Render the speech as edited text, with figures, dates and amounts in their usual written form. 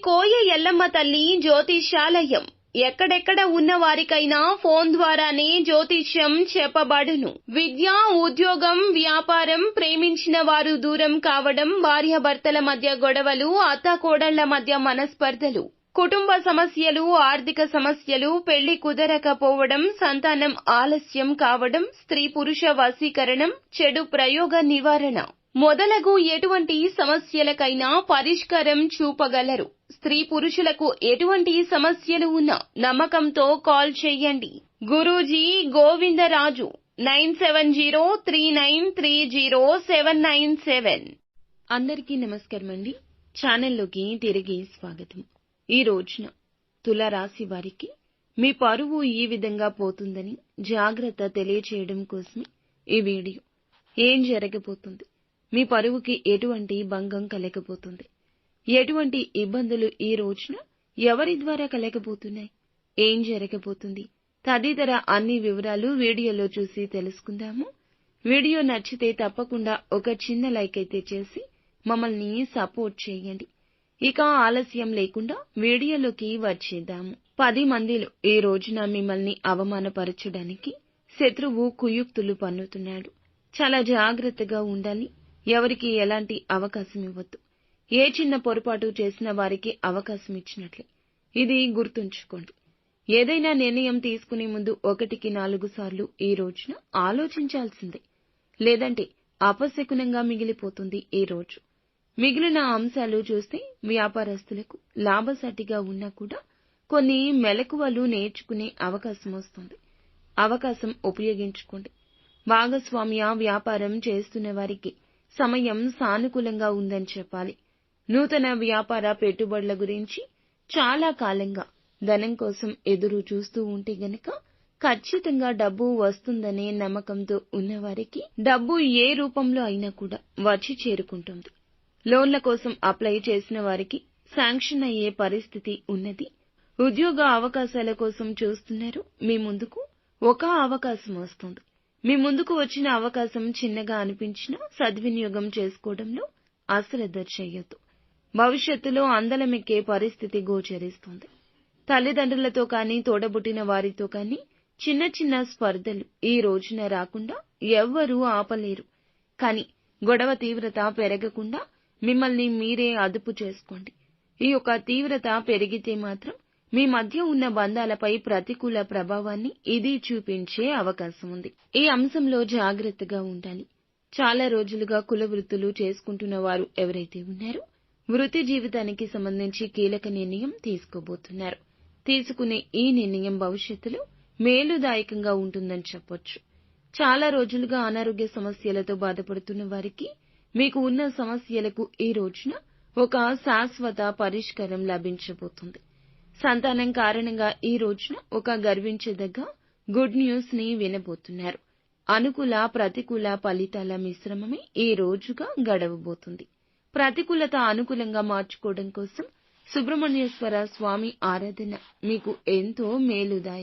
కోయ ఎల్లమ్మ తల్లి జ్యోతిష్యాలయం ఎక్కడెక్కడ ఉన్న వారికైనా ఫోన్ ద్వారానే జ్యోతిష్యం చెప్పబడును. విద్య, ఉద్యోగం, వ్యాపారం, ప్రేమించిన వారు దూరం కావడం, భార్యాభర్తల మధ్య గొడవలు, అత్తాకోడళ్ల మధ్య మనస్పర్ధలు, కుటుంబ సమస్యలు, ఆర్థిక సమస్యలు, పెళ్లి కుదరకపోవడం, సంతానం ఆలస్యం కావడం, స్త్రీ పురుష వశీకరణం, చెడు ప్రయోగ నివారణ మొదలగు ఎటువంటి సమస్యలకైనా పరిష్కారం చూపగలరు. స్త్రీ పురుషులకు ఎటువంటి సమస్యలు ఉన్నా నమ్మకంతో కాల్ చేయండి. గురూజీ గోవిందరాజు 9703930797. అందరికీ నమస్కారం అండి. ఛానల్లోకి తిరిగి స్వాగతం. ఈ రోజున తులారాశి వారికి మీ పరువు ఈ విధంగా పోతుందని జాగ్రత్త తెలియచేయడం కోసమే ఈ వీడియో. ఏం జరగబోతుంది, మీ పరువుకి ఎటువంటి భంగం కలగబోతుంది, ఎటువంటి ఇబ్బందులు ఈ రోజున ఎవరి ద్వారా కలగబోతున్నాయి, ఏం జరగబోతుంది తదితర అన్ని వివరాలు వీడియోలో చూసి తెలుసుకుందాము. వీడియో నచ్చితే తప్పకుండా ఒక చిన్న లైక్ అయితే చేసి మమ్మల్ని సపోర్ట్ చేయండి. ఇక ఆలస్యం లేకుండా వీడియోలోకి వచ్చేద్దాము. 10 మందిలో ఈ రోజున మిమ్మల్ని అవమానపరచడానికి శత్రువు కుయుక్తులు పన్నుతున్నాడు. చాలా జాగ్రత్తగా ఉండాలి. ఎవరికి ఎలాంటి అవకాశం ఇవ్వద్దు. ఏ చిన్న పొరపాటు చేసిన వారికి అవకాశం ఇచ్చినట్లే. ఇది గుర్తుంచుకోండి. ఏదైనా నిర్ణయం తీసుకునే ముందు 1కి 4 సార్లు ఈ రోజున ఆలోచించాల్సిందే. లేదంటే అపశకునంగా మిగిలిపోతుంది ఈ రోజు. మిగిలిన అంశాలు చూస్తే వ్యాపారస్తులకు లాభసాటిగా ఉన్నా కూడా కొన్ని మెలకువలు నేర్చుకునే అవకాశం వస్తుంది. అవకాశం ఉపయోగించుకోండి. భాగస్వామ్య వ్యాపారం చేస్తున్న వారికి సమయం సానుకూలంగా ఉందని చెప్పాలి. నూతన వ్యాపార పెట్టుబడుల గురించి చాలా కాలంగా ధనం కోసం ఎదురు చూస్తూ ఉంటే గనక ఖచ్చితంగా డబ్బు వస్తుందనే నమ్మకంతో ఉన్నవారికి డబ్బు ఏ రూపంలో అయినా కూడా వచ్చి చేరుకుంటుంది. లోన్ల కోసం అప్లై చేసిన వారికి శాంక్షన్ అయ్యే పరిస్థితి ఉన్నది. ఉద్యోగ అవకాశాల కోసం చూస్తున్నారు. మీ ముందుకు ఒక అవకాశం వస్తుంది. మీ ముందుకు వచ్చిన అవకాశం చిన్నగా అనిపించినా సద్వినియోగం చేసుకోవడంలో అశ్రద్ధ చేయొద్దు. భవిష్యత్తులో అందలమెక్కే పరిస్థితి గోచరిస్తుంది. తల్లిదండ్రులతో కానీ తోడబుట్టిన వారితో కానీ చిన్న చిన్న స్పర్ధలు ఈ రోజున రాకుండా ఎవ్వరూ ఆపలేరు. కానీ గొడవ తీవ్రత పెరగకుండా మిమ్మల్ని మీరే అదుపు చేసుకోండి. ఈ యొక్క తీవ్రత పెరిగితే మాత్రం మీ మధ్య ఉన్న బంధాలపై ప్రతికూల ప్రభావాన్ని ఇది చూపించే అవకాశం ఉంది. ఈ అంశంలో జాగ్రత్తగా ఉండాలి. చాలా రోజులుగా కుల వృత్తులు చేసుకుంటున్న వారు ఎవరైతే ఉన్నారో వృత్తి జీవితానికి సంబంధించి కీలక నిర్ణయం తీసుకోబోతున్నారు. తీసుకునే ఈ నిర్ణయం భవిష్యత్తులో మేలుదాయకంగా ఉంటుందని చెప్పొచ్చు. చాలా రోజులుగా అనారోగ్య సమస్యలతో బాధపడుతున్న వారికి మీకు ఉన్న సమస్యలకు ఈ రోజున ఒక శాశ్వత పరిష్కారం లభించబోతుంది. సంతానం కారణంగా ఈ రోజున ఒక గర్వించదగ్గ గుడ్ న్యూస్ ని వినబోతున్నారు. అనుకూల ప్రతికూల ఫలితాల మిశ్రమమే ఈ రోజుగా గడవబోతుంది. ప్రతికూలత అనుకూలంగా మార్చుకోవడం కోసం సుబ్రహ్మణ్యేశ్వర స్వామి ఆరాధన మీకు ఎంతో మేలుదాయకం.